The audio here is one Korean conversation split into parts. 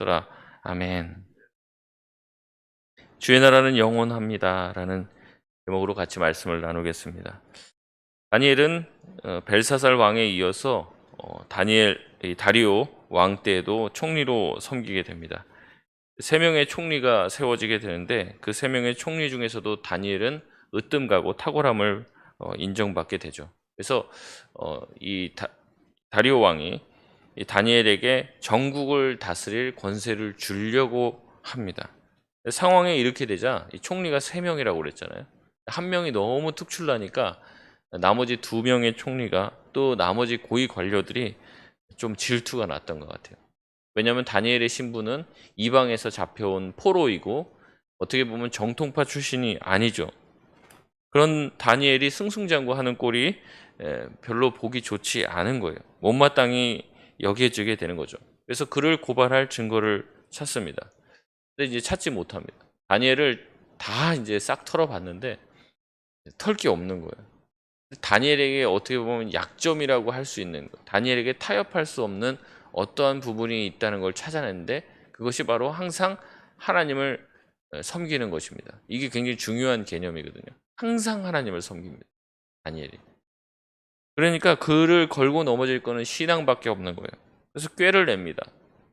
하소서라. 아멘. 주의 나라는 영원합니다. 라는 제목으로 같이 말씀을 나누겠습니다. 다니엘은 벨사살 왕에 이어서 다리오 왕 때에도 총리로 섬기게 됩니다. 3명의 총리가 세워지게 되는데 그 3명의 총리 중에서도 다니엘은 으뜸가고 탁월함을 인정받게 되죠. 그래서 다리오 왕이 이 다니엘에게 전국을 다스릴 권세를 주려고 합니다. 상황이 이렇게 되자 이 총리가 3명이라고 그랬잖아요. 한 명이 너무 특출나니까 나머지 2명의 총리가 또 나머지 고위 관료들이 좀 질투가 났던 것 같아요. 왜냐하면 다니엘의 신분은 이방에서 잡혀온 포로이고 어떻게 보면 정통파 출신이 아니죠. 그런 다니엘이 승승장구하는 꼴이 별로 보기 좋지 않은 거예요. 못마땅히 여겨지게 되는 거죠. 그래서 그를 고발할 증거를 찾습니다. 근데 이제 찾지 못합니다. 다니엘을 다 이제 싹 털어봤는데 털 게 없는 거예요. 다니엘에게 어떻게 보면 약점이라고 할 수 있는 것, 다니엘에게 타협할 수 없는 어떠한 부분이 있다는 걸 찾아냈는데 그것이 바로 항상 하나님을 섬기는 것입니다. 이게 굉장히 중요한 개념이거든요. 항상 하나님을 섬깁니다. 다니엘이. 그러니까 그를 걸고 넘어질 거는 신앙밖에 없는 거예요. 그래서 꾀를 냅니다.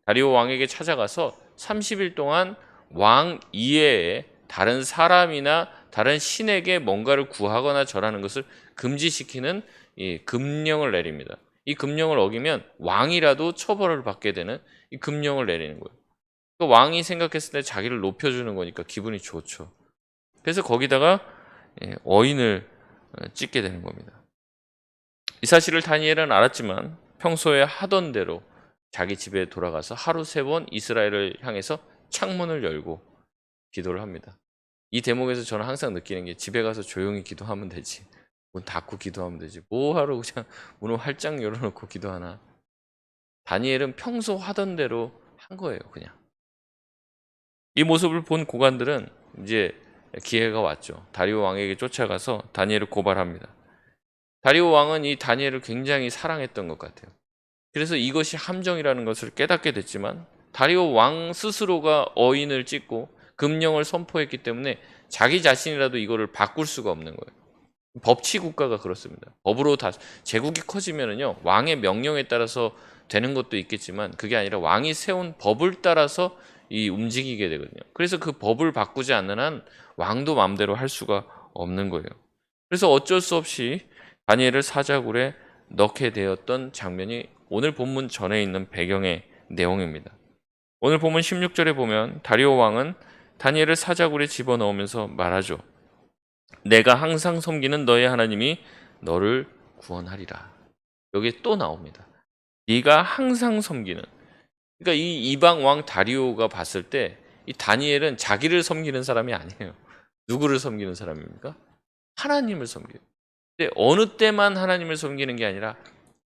다리오 왕에게 찾아가서 30일 동안 왕 이외에 다른 사람이나 다른 신에게 뭔가를 구하거나 절하는 것을 금지시키는 이 금령을 내립니다. 이 금령을 어기면 왕이라도 처벌을 받게 되는 이 금령을 내리는 거예요. 그 왕이 생각했을 때 자기를 높여주는 거니까 기분이 좋죠. 그래서 거기다가 어인을 찍게 되는 겁니다. 이 사실을 다니엘은 알았지만 평소에 하던 대로 자기 집에 돌아가서 하루 3번 이스라엘을 향해서 창문을 열고 기도를 합니다. 이 대목에서 저는 항상 느끼는 게 집에 가서 조용히 기도하면 되지. 문 닫고 기도하면 되지. 뭐하러 그냥 문을 활짝 열어놓고 기도하나. 다니엘은 평소 하던 대로 한 거예요, 그냥. 이 모습을 본 고관들은 이제 기회가 왔죠. 다리오 왕에게 쫓아가서 다니엘을 고발합니다. 다리오 왕은 이 다니엘을 굉장히 사랑했던 것 같아요. 그래서 이것이 함정이라는 것을 깨닫게 됐지만 다리오 왕 스스로가 어인을 찍고 금령을 선포했기 때문에 자기 자신이라도 이거를 바꿀 수가 없는 거예요. 법치 국가가 그렇습니다. 법으로 다 제국이 커지면은요 왕의 명령에 따라서 되는 것도 있겠지만 그게 아니라 왕이 세운 법을 따라서 이 움직이게 되거든요. 그래서 그 법을 바꾸지 않는 한 왕도 마음대로 할 수가 없는 거예요. 그래서 어쩔 수 없이 다니엘을 사자굴에 넣게 되었던 장면이 오늘 본문 전에 있는 배경의 내용입니다. 오늘 본문 16절에 보면 다리오 왕은 다니엘을 사자굴에 집어넣으면서 말하죠. 내가 항상 섬기는 너의 하나님이 너를 구원하리라. 여기 또 나옵니다. 네가 항상 섬기는. 그러니까 이 이방 왕 다리오가 봤을 때 이 다니엘은 자기를 섬기는 사람이 아니에요. 누구를 섬기는 사람입니까? 하나님을 섬겨요. 근데 어느 때만 하나님을 섬기는 게 아니라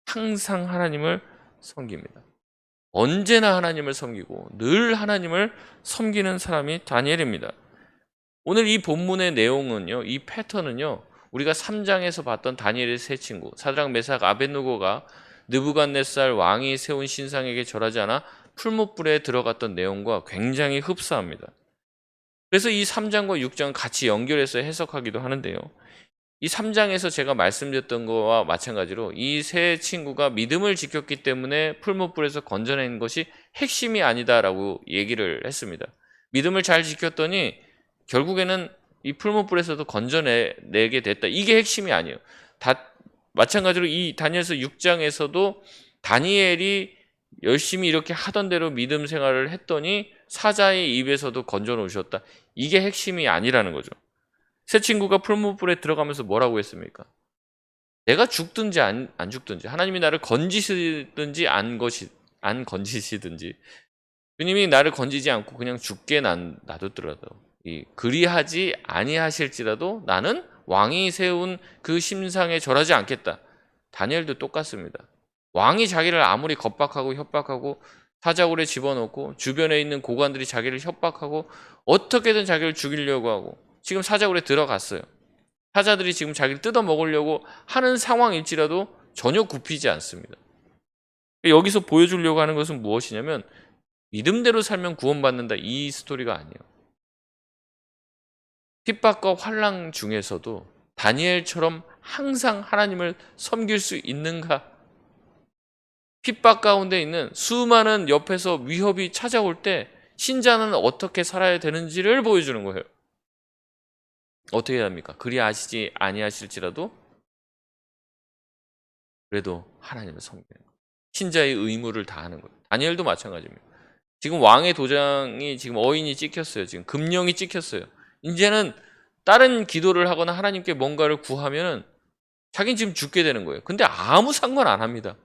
항상 하나님을 섬깁니다. 언제나 하나님을 섬기고 늘 하나님을 섬기는 사람이 다니엘입니다. 오늘 이 본문의 내용은요, 이 패턴은요, 우리가 3장에서 봤던 다니엘의 세 친구 사드락 메삭 아벳느고가 느부갓네살 왕이 세운 신상에게 절하지 않아 풀무불에 들어갔던 내용과 굉장히 흡사합니다. 그래서 이 3장과 6장은 같이 연결해서 해석하기도 하는데요. 이 3장에서 제가 말씀드렸던 거와 마찬가지로 이 세 친구가 믿음을 지켰기 때문에 풀무불에서 건져낸 것이 핵심이 아니다라고 얘기를 했습니다. 믿음을 잘 지켰더니 결국에는 이 풀무불에서도 건져내게 됐다. 이게 핵심이 아니에요. 마찬가지로 이 다니엘서 6장에서도 다니엘이 열심히 이렇게 하던 대로 믿음 생활을 했더니 사자의 입에서도 건져 놓으셨다. 이게 핵심이 아니라는 거죠. 새 친구가 풀무불에 들어가면서 뭐라고 했습니까? 내가 죽든지 안 죽든지 하나님이 나를 건지시든지 안 건지시든지 주님이 나를 건지지 않고 그냥 죽게 놔두더라도 그리하지 아니하실지라도 나는 왕이 세운 그 심상에 절하지 않겠다. 다니엘도 똑같습니다. 왕이 자기를 아무리 겁박하고 협박하고 사자굴에 집어넣고 주변에 있는 고관들이 자기를 협박하고 어떻게든 자기를 죽이려고 하고 지금 사자굴에 들어갔어요. 사자들이 지금 자기를 뜯어먹으려고 하는 상황일지라도 전혀 굽히지 않습니다. 여기서 보여주려고 하는 것은 무엇이냐면 믿음대로 살면 구원받는다 이 스토리가 아니에요. 핍박과 환난 중에서도 다니엘처럼 항상 하나님을 섬길 수 있는가? 핍박 가운데 있는 수많은 옆에서 위협이 찾아올 때 신자는 어떻게 살아야 되는지를 보여주는 거예요. 어떻게 합니까? 그리 아시지 아니하실지라도 그래도 하나님을 섬기는 거예요. 신자의 의무를 다하는 거예요. 다니엘도 마찬가지입니다. 지금 왕의 도장이 지금 어인이 찍혔어요. 지금 금령이 찍혔어요. 이제는 다른 기도를 하거나 하나님께 뭔가를 구하면은 자기는 지금 죽게 되는 거예요. 근데 아무 상관 안 합니다.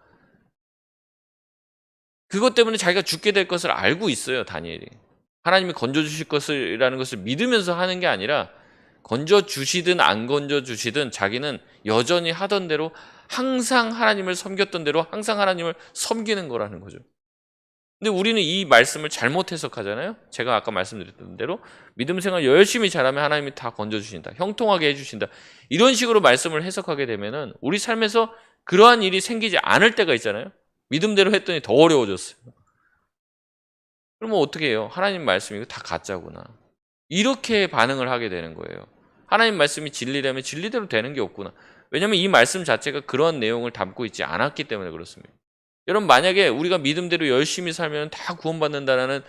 그것 때문에 자기가 죽게 될 것을 알고 있어요, 다니엘이. 하나님이 건져주실 것이라는 것을 믿으면서 하는 게 아니라 건져주시든 안 건져주시든 자기는 여전히 하던 대로 항상 하나님을 섬겼던 대로 항상 하나님을 섬기는 거라는 거죠. 근데 우리는 이 말씀을 잘못 해석하잖아요. 제가 아까 말씀드렸던 대로 믿음 생활 열심히 잘하면 하나님이 다 건져주신다. 형통하게 해주신다. 이런 식으로 말씀을 해석하게 되면은 우리 삶에서 그러한 일이 생기지 않을 때가 있잖아요. 믿음대로 했더니 더 어려워졌어요. 그러면 어떻게 해요? 하나님 말씀이 이거 다 가짜구나. 이렇게 반응을 하게 되는 거예요. 하나님 말씀이 진리라면 진리대로 되는 게 없구나. 왜냐하면 이 말씀 자체가 그런 내용을 담고 있지 않았기 때문에 그렇습니다. 여러분 만약에 우리가 믿음대로 열심히 살면 다 구원받는다라는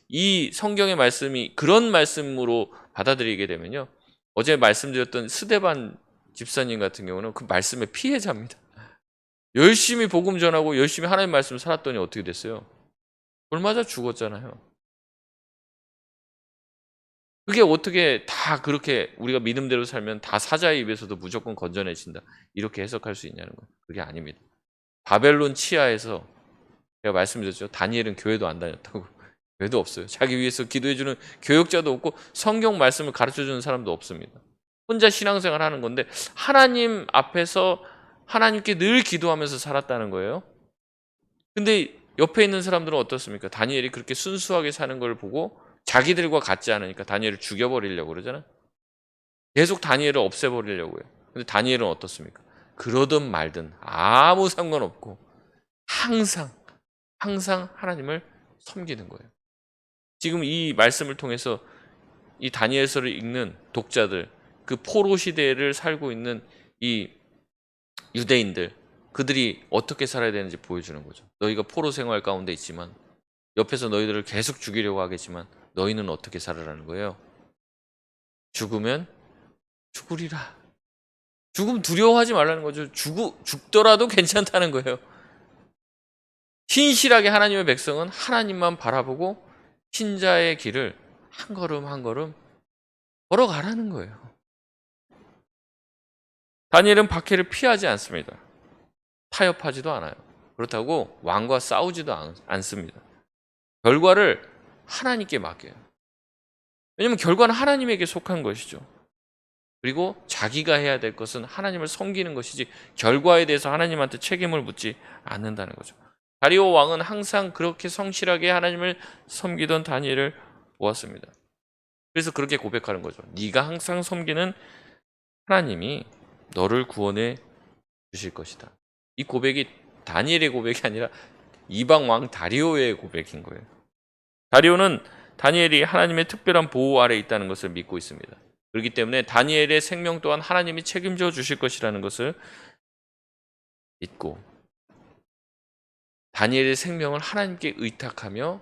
이 성경의 말씀이 그런 말씀으로 받아들이게 되면요. 어제 말씀드렸던 스데반 집사님 같은 경우는 그 말씀의 피해자입니다. 열심히 복음 전하고 열심히 하나님 말씀 살았더니 어떻게 됐어요? 돌 맞아 죽었잖아요. 그게 어떻게 다 그렇게 우리가 믿음대로 살면 다 사자의 입에서도 무조건 건져내신다. 이렇게 해석할 수 있냐는 거예요. 그게 아닙니다. 바벨론 치하에서 제가 말씀드렸죠. 다니엘은 교회도 안 다녔다고. 교회도 없어요. 자기 위해서 기도해주는 교역자도 없고 성경 말씀을 가르쳐주는 사람도 없습니다. 혼자 신앙생활 하는 건데 하나님 앞에서 하나님께 늘 기도하면서 살았다는 거예요. 근데 옆에 있는 사람들은 어떻습니까? 다니엘이 그렇게 순수하게 사는 걸 보고 자기들과 같지 않으니까 다니엘을 죽여버리려고 그러잖아요. 계속 다니엘을 없애버리려고 해요. 근데 다니엘은 어떻습니까? 그러든 말든 아무 상관없고 항상 하나님을 섬기는 거예요. 지금 이 말씀을 통해서 이 다니엘서를 읽는 독자들, 그 포로 시대를 살고 있는 이 유대인들, 그들이 어떻게 살아야 되는지 보여주는 거죠. 너희가 포로 생활 가운데 있지만 옆에서 너희들을 계속 죽이려고 하겠지만 너희는 어떻게 살아라는 거예요? 죽으면 죽으리라. 죽음 두려워하지 말라는 거죠. 죽더라도 괜찮다는 거예요. 신실하게 하나님의 백성은 하나님만 바라보고 신자의 길을 한 걸음 한 걸음 걸어가라는 거예요. 다니엘은 박해를 피하지 않습니다. 타협하지도 않아요. 그렇다고 왕과 싸우지도 않습니다. 결과를 하나님께 맡겨요. 왜냐하면 결과는 하나님에게 속한 것이죠. 그리고 자기가 해야 될 것은 하나님을 섬기는 것이지 결과에 대해서 하나님한테 책임을 묻지 않는다는 거죠. 다리오 왕은 항상 그렇게 성실하게 하나님을 섬기던 다니엘을 보았습니다. 그래서 그렇게 고백하는 거죠. 네가 항상 섬기는 하나님이 너를 구원해 주실 것이다. 이 고백이 다니엘의 고백이 아니라 이방 왕 다리오의 고백인 거예요. 다리오는 다니엘이 하나님의 특별한 보호 아래 있다는 것을 믿고 있습니다. 그렇기 때문에 다니엘의 생명 또한 하나님이 책임져 주실 것이라는 것을 믿고 다니엘의 생명을 하나님께 의탁하며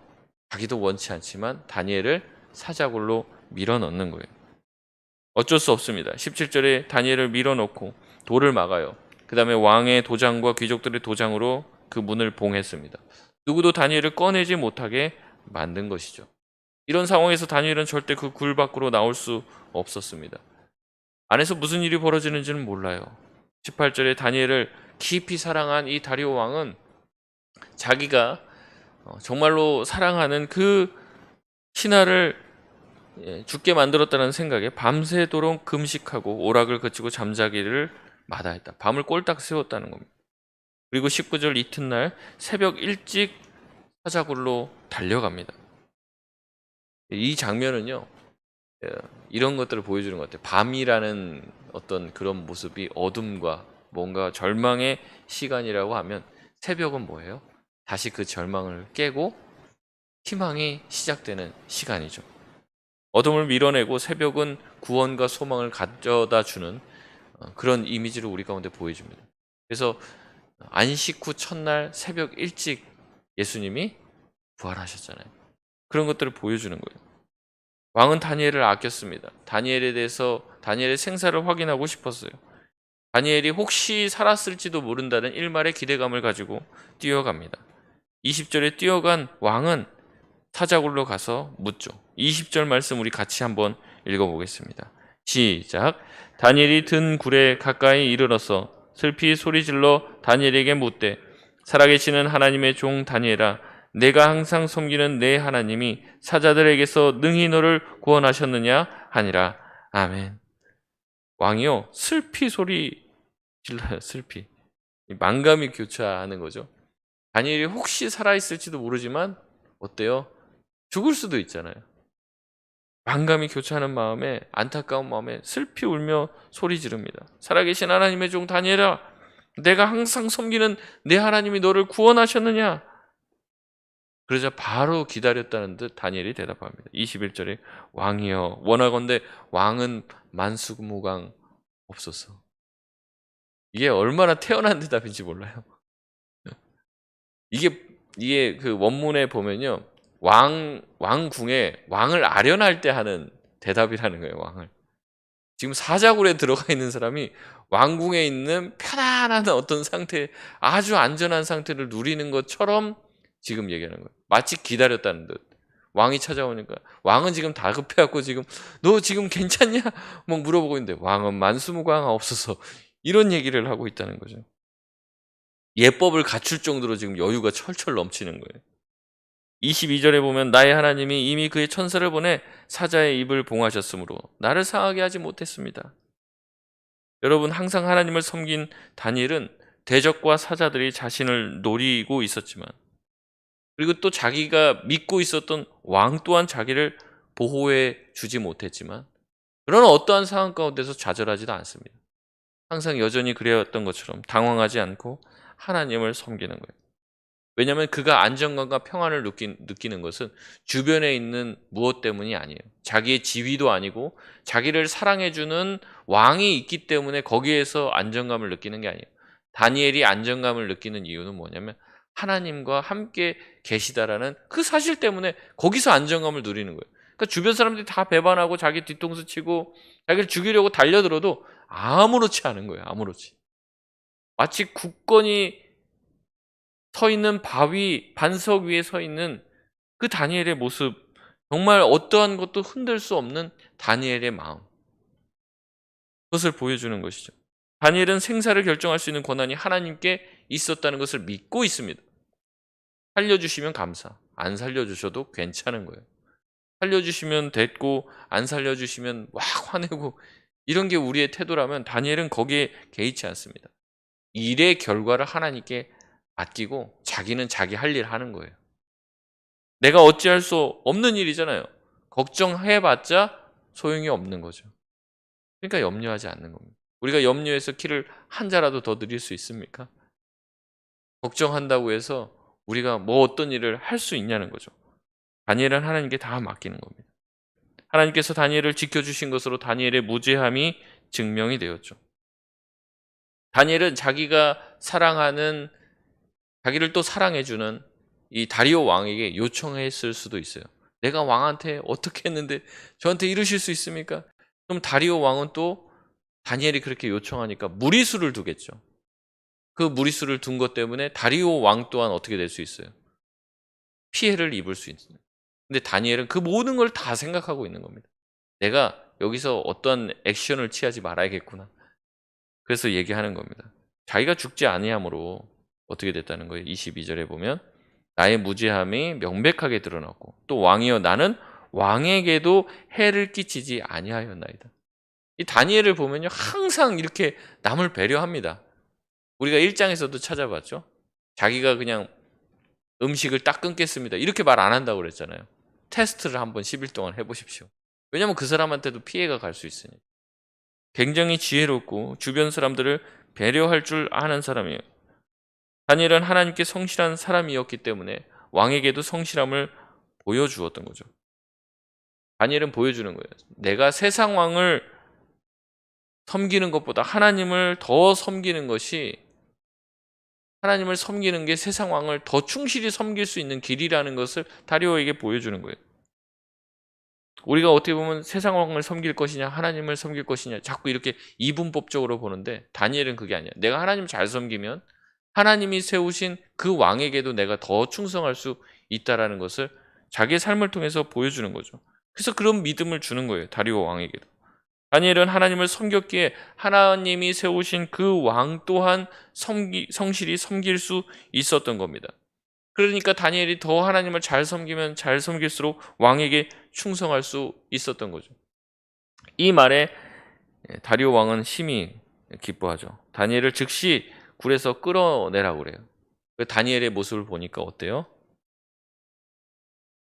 자기도 원치 않지만 다니엘을 사자굴로 밀어넣는 거예요. 어쩔 수 없습니다. 17절에 다니엘을 밀어넣고 돌을 막아요. 그 다음에 왕의 도장과 귀족들의 도장으로 그 문을 봉했습니다. 누구도 다니엘을 꺼내지 못하게 만든 것이죠. 이런 상황에서 다니엘은 절대 그 굴 밖으로 나올 수 없었습니다. 안에서 무슨 일이 벌어지는지는 몰라요. 18절에 다니엘을 깊이 사랑한 이 다리오 왕은 자기가 정말로 사랑하는 그 신하를 죽게 만들었다는 생각에 밤새도록 금식하고 오락을 그치고 잠자기를 마다했다. 밤을 꼴딱 세웠다는 겁니다. 그리고 19절 이튿날 새벽 일찍 사자굴로 달려갑니다. 이 장면은요, 이런 것들을 보여주는 것 같아요. 밤이라는 어떤 그런 모습이 어둠과 뭔가 절망의 시간이라고 하면 새벽은 뭐예요? 다시 그 절망을 깨고 희망이 시작되는 시간이죠. 어둠을 밀어내고 새벽은 구원과 소망을 가져다 주는 그런 이미지를 우리 가운데 보여줍니다. 그래서 안식 후 첫날 새벽 일찍 예수님이 부활하셨잖아요. 그런 것들을 보여주는 거예요. 왕은 다니엘을 아꼈습니다. 다니엘에 대해서 다니엘의 생사를 확인하고 싶었어요. 다니엘이 혹시 살았을지도 모른다는 일말의 기대감을 가지고 뛰어갑니다. 20절에 뛰어간 왕은 사자굴로 가서 묻죠. 20절 말씀 우리 같이 한번 읽어보겠습니다. 시작. 다니엘이 든 굴에 가까이 이르러서 슬피 소리질러 다니엘에게 묻되 살아계시는 하나님의 종 다니엘아, 내가 항상 섬기는 내 하나님이 사자들에게서 능히 너를 구원하셨느냐 하니라. 아멘. 왕이요 슬피 소리 질러요. 슬피. 만감이 교차하는 거죠. 다니엘이 혹시 살아있을지도 모르지만 어때요? 죽을 수도 있잖아요. 만감이 교차하는 마음에, 안타까운 마음에 슬피 울며 소리 지릅니다. 살아계신 하나님의 종 다니엘아, 내가 항상 섬기는 내 하나님이 너를 구원하셨느냐? 그러자 바로 기다렸다는 듯 다니엘이 대답합니다. 21절에 왕이여 원하건대 왕은 만수무강 없소서. 이게 얼마나 태어난 대답인지 몰라요. 이게 그 원문에 보면요. 왕궁에 왕을 아련할 때 하는 대답이라는 거예요, 왕을. 지금 사자굴에 들어가 있는 사람이 왕궁에 있는 편안한 어떤 상태, 아주 안전한 상태를 누리는 것처럼 지금 얘기하는 거예요. 마치 기다렸다는 듯. 왕이 찾아오니까 왕은 지금 다급해갖고 지금 너 지금 괜찮냐? 막 물어보고 있는데 왕은 만수무강하옵소서 이런 얘기를 하고 있다는 거죠. 예법을 갖출 정도로 지금 여유가 철철 넘치는 거예요. 22절에 보면 나의 하나님이 이미 그의 천사를 보내 사자의 입을 봉하셨으므로 나를 상하게 하지 못했습니다. 여러분 항상 하나님을 섬긴 다니엘은 대적과 사자들이 자신을 노리고 있었지만 그리고 또 자기가 믿고 있었던 왕 또한 자기를 보호해 주지 못했지만 그런 어떠한 상황 가운데서 좌절하지도 않습니다. 항상 여전히 그래왔던 것처럼 당황하지 않고 하나님을 섬기는 거예요. 왜냐하면 그가 안정감과 평안을 느끼는 것은 주변에 있는 무엇 때문이 아니에요. 자기의 지위도 아니고 자기를 사랑해주는 왕이 있기 때문에 거기에서 안정감을 느끼는 게 아니에요. 다니엘이 안정감을 느끼는 이유는 뭐냐면 하나님과 함께 계시다라는 그 사실 때문에 거기서 안정감을 누리는 거예요. 그러니까 주변 사람들이 다 배반하고 자기 뒤통수 치고 자기를 죽이려고 달려들어도 아무렇지 않은 거예요. 아무렇지. 마치 굳건히 서 있는 바위, 반석 위에 서 있는 그 다니엘의 모습, 정말 어떠한 것도 흔들 수 없는 다니엘의 마음. 그것을 보여주는 것이죠. 다니엘은 생사를 결정할 수 있는 권한이 하나님께 있었다는 것을 믿고 있습니다. 살려주시면 감사, 안 살려주셔도 괜찮은 거예요. 살려주시면 됐고 안 살려주시면 막 화내고 이런 게 우리의 태도라면 다니엘은 거기에 개의치 않습니다. 일의 결과를 하나님께 맡기고 자기는 자기 할 일 하는 거예요. 내가 어찌할 수 없는 일이잖아요. 걱정해봤자 소용이 없는 거죠. 그러니까 염려하지 않는 겁니다. 우리가 염려해서 키를 한 자라도 더 늘릴 수 있습니까? 걱정한다고 해서 우리가 뭐 어떤 일을 할 수 있냐는 거죠. 다니엘은 하나님께 다 맡기는 겁니다. 하나님께서 다니엘을 지켜주신 것으로 다니엘의 무죄함이 증명이 되었죠. 다니엘은 자기가 사랑하는 자기를 또 사랑해주는 이 다리오 왕에게 요청했을 수도 있어요. 내가 왕한테 어떻게 했는데 저한테 이러실 수 있습니까? 그럼 다리오 왕은 또 다니엘이 그렇게 요청하니까 무리수를 두겠죠. 그 무리수를 둔 것 때문에 다리오 왕 또한 어떻게 될 수 있어요? 피해를 입을 수 있어요. 근데 다니엘은 그 모든 걸 다 생각하고 있는 겁니다. 내가 여기서 어떤 액션을 취하지 말아야겠구나. 그래서 얘기하는 겁니다. 자기가 죽지 아니함으로 어떻게 됐다는 거예요? 22절에 보면 나의 무죄함이 명백하게 드러났고 또 왕이여 나는 왕에게도 해를 끼치지 아니하였나이다. 이 다니엘을 보면요 항상 이렇게 남을 배려합니다. 우리가 1장에서도 찾아봤죠. 자기가 그냥 음식을 딱 끊겠습니다. 이렇게 말 안 한다고 그랬잖아요. 테스트를 한번 10일 동안 해보십시오. 왜냐하면 그 사람한테도 피해가 갈 수 있으니. 굉장히 지혜롭고 주변 사람들을 배려할 줄 아는 사람이에요. 다니엘은 하나님께 성실한 사람이었기 때문에 왕에게도 성실함을 보여주었던 거죠. 다니엘은 보여주는 거예요. 내가 세상 왕을 섬기는 것보다 하나님을 더 섬기는 것이, 하나님을 섬기는 게 세상 왕을 더 충실히 섬길 수 있는 길이라는 것을 다리오에게 보여주는 거예요. 우리가 어떻게 보면 세상 왕을 섬길 것이냐 하나님을 섬길 것이냐 자꾸 이렇게 이분법적으로 보는데, 다니엘은 그게 아니야. 내가 하나님 잘 섬기면 하나님이 세우신 그 왕에게도 내가 더 충성할 수 있다라는 것을 자기의 삶을 통해서 보여주는 거죠. 그래서 그런 믿음을 주는 거예요. 다리오 왕에게도. 다니엘은 하나님을 섬겼기에 하나님이 세우신 그 왕 또한 성실히 섬길 수 있었던 겁니다. 그러니까 다니엘이 더 하나님을 잘 섬기면 잘 섬길수록 왕에게 충성할 수 있었던 거죠. 이 말에 다리오 왕은 심히 기뻐하죠. 다니엘을 즉시 굴에서 끌어내라고 그래요. 다니엘의 모습을 보니까 어때요?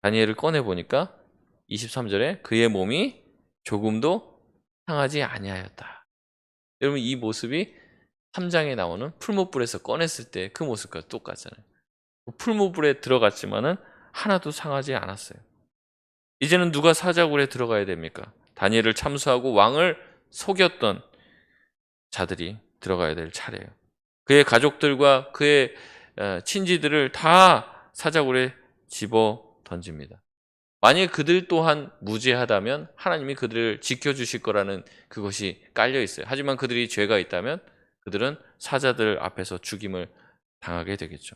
다니엘을 꺼내보니까 23절에 그의 몸이 조금도 상하지 아니하였다. 여러분, 이 모습이 3장에 나오는 풀무불에서 꺼냈을 때 그 모습과 똑같잖아요. 풀무불에 들어갔지만은 하나도 상하지 않았어요. 이제는 누가 사자굴에 들어가야 됩니까? 다니엘을 참수하고 왕을 속였던 자들이 들어가야 될 차례예요. 그의 가족들과 그의 친지들을 다 사자굴에 집어 던집니다. 만약 그들 또한 무죄하다면 하나님이 그들을 지켜주실 거라는 그것이 깔려 있어요. 하지만 그들이 죄가 있다면 그들은 사자들 앞에서 죽임을 당하게 되겠죠.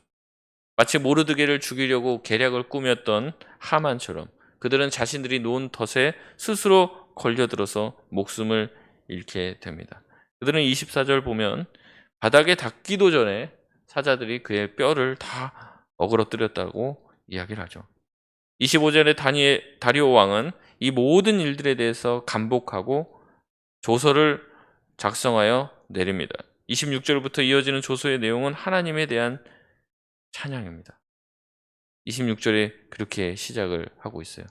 마치 모르드게를 죽이려고 계략을 꾸몄던 하만처럼 그들은 자신들이 놓은 덫에 스스로 걸려들어서 목숨을 잃게 됩니다. 그들은 24절 보면 바닥에 닿기도 전에 사자들이 그의 뼈를 다 어그러뜨렸다고 이야기를 하죠. 25절에 다리오 왕은 이 모든 일들에 대해서 감복하고 조서를 작성하여 내립니다. 26절부터 이어지는 조서의 내용은 하나님에 대한 찬양입니다. 26절에 그렇게 시작을 하고 있어요.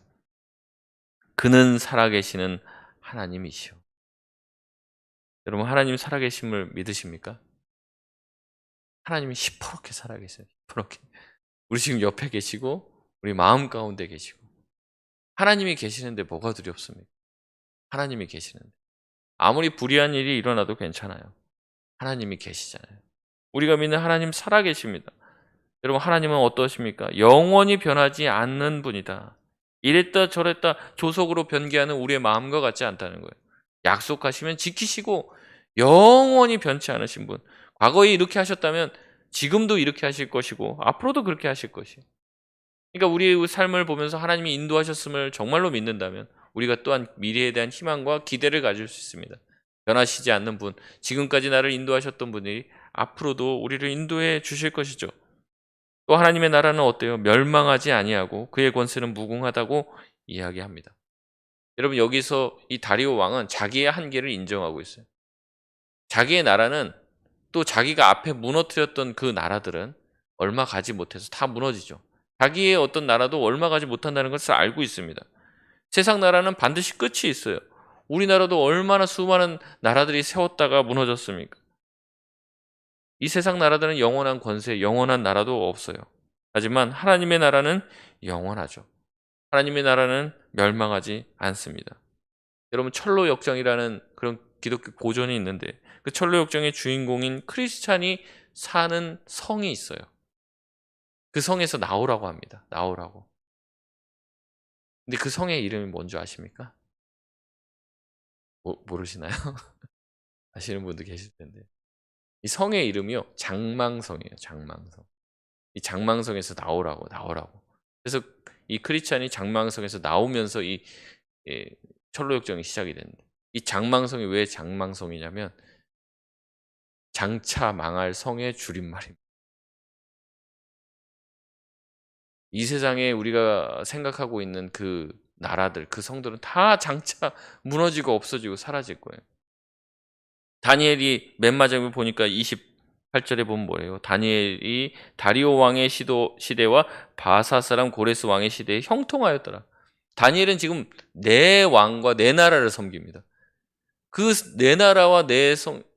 그는 살아계시는 하나님이시오. 여러분, 하나님 살아계심을 믿으십니까? 하나님이 시퍼렇게 살아계세요. 시퍼렇게. 우리 지금 옆에 계시고 우리 마음 가운데 계시고 하나님이 계시는데 뭐가 두렵습니까? 하나님이 계시는데 아무리 불의한 일이 일어나도 괜찮아요. 하나님이 계시잖아요. 우리가 믿는 하나님 살아계십니다. 여러분, 하나님은 어떠십니까? 영원히 변하지 않는 분이다. 이랬다 저랬다 조속으로 변개하는 우리의 마음과 같지 않다는 거예요. 약속하시면 지키시고 영원히 변치 않으신 분. 과거에 이렇게 하셨다면 지금도 이렇게 하실 것이고 앞으로도 그렇게 하실 것이에요. 그러니까 우리의 삶을 보면서 하나님이 인도하셨음을 정말로 믿는다면 우리가 또한 미래에 대한 희망과 기대를 가질 수 있습니다. 변하시지 않는 분, 지금까지 나를 인도하셨던 분이 앞으로도 우리를 인도해 주실 것이죠. 또 하나님의 나라는 어때요? 멸망하지 아니하고 그의 권세는 무궁하다고 이야기합니다. 여러분, 여기서 이 다리오 왕은 자기의 한계를 인정하고 있어요. 자기의 나라는 또 자기가 앞에 무너뜨렸던 그 나라들은 얼마 가지 못해서 다 무너지죠. 자기의 어떤 나라도 얼마 가지 못한다는 것을 알고 있습니다. 세상 나라는 반드시 끝이 있어요. 우리나라도 얼마나 수많은 나라들이 세웠다가 무너졌습니까? 이 세상 나라들은 영원한 권세, 영원한 나라도 없어요. 하지만 하나님의 나라는 영원하죠. 하나님의 나라는 멸망하지 않습니다. 여러분, 철로 역정이라는 그런 기독교 고전이 있는데 그 철로 역정의 주인공인 크리스찬이 사는 성이 있어요. 그 성에서 나오라고 합니다. 나오라고. 근데 그 성의 이름이 뭔지 아십니까? 모르시나요? 아시는 분도 계실 텐데. 이 성의 이름이요, 장망성이에요. 장망성. 이 장망성에서 나오라고. 그래서 이 크리스찬이 장망성에서 나오면서 이 철로역정이 시작이 됩니다. 이 장망성이 왜 장망성이냐면 장차 망할 성의 줄임말입니다. 이 세상에 우리가 생각하고 있는 그 나라들, 그 성들은 다 장차 무너지고 없어지고 사라질 거예요. 다니엘이 맨 마지막에 보니까 28절에 보면 뭐예요? 다니엘이 다리오 왕의 시대와 바사 사람 고레스 왕의 시대에 형통하였더라. 다니엘은 지금 내 왕과 내 나라를 섬깁니다. 그 내 나라와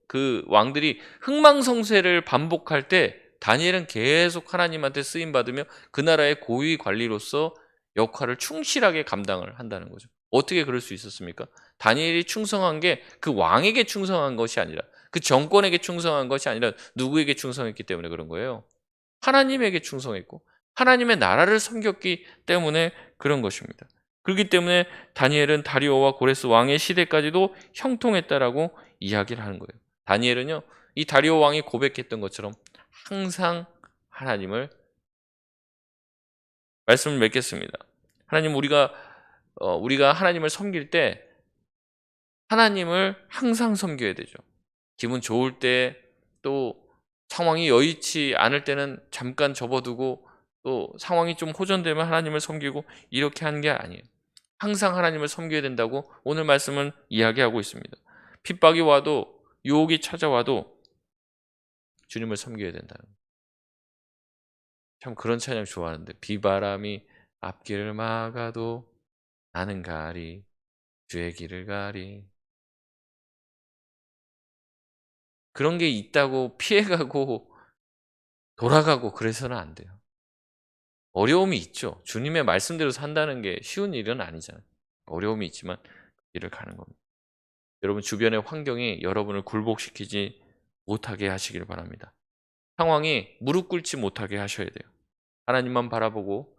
그 왕들이 흥망성쇠를 반복할 때 다니엘은 계속 하나님한테 쓰임 받으며 그 나라의 고위 관리로서 역할을 충실하게 감당을 한다는 거죠. 어떻게 그럴 수 있었습니까? 다니엘이 충성한 게 그 왕에게 충성한 것이 아니라, 그 정권에게 충성한 것이 아니라 누구에게 충성했기 때문에 그런 거예요? 하나님에게 충성했고 하나님의 나라를 섬겼기 때문에 그런 것입니다. 그렇기 때문에 다니엘은 다리오와 고레스 왕의 시대까지도 형통했다라고 이야기를 하는 거예요. 다니엘은요, 이 다리오 왕이 고백했던 것처럼 항상 하나님을, 말씀을 맺겠습니다. 하나님, 우리가 하나님을 섬길 때 하나님을 항상 섬겨야 되죠. 기분 좋을 때, 또 상황이 여의치 않을 때는 잠깐 접어두고, 또 상황이 좀 호전되면 하나님을 섬기고, 이렇게 하는 게 아니에요. 항상 하나님을 섬겨야 된다고 오늘 말씀은 이야기하고 있습니다. 핍박이 와도, 유혹이 찾아와도 주님을 섬겨야 된다는 거예요. 참 그런 찬양 좋아하는데, 비바람이 앞길을 막아도 나는 가리, 주의 길을 가리. 그런 게 있다고 피해가고 돌아가고 그래서는 안 돼요. 어려움이 있죠. 주님의 말씀대로 산다는 게 쉬운 일은 아니잖아요. 어려움이 있지만 그 길을 가는 겁니다. 여러분 주변의 환경이 여러분을 굴복시키지 못하게 하시길 바랍니다. 상황이 무릎 꿇지 못하게 하셔야 돼요. 하나님만 바라보고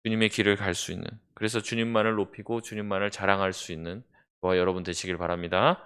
주님의 길을 갈 수 있는, 그래서 주님만을 높이고 주님만을 자랑할 수 있는 저와 여러분 되시길 바랍니다.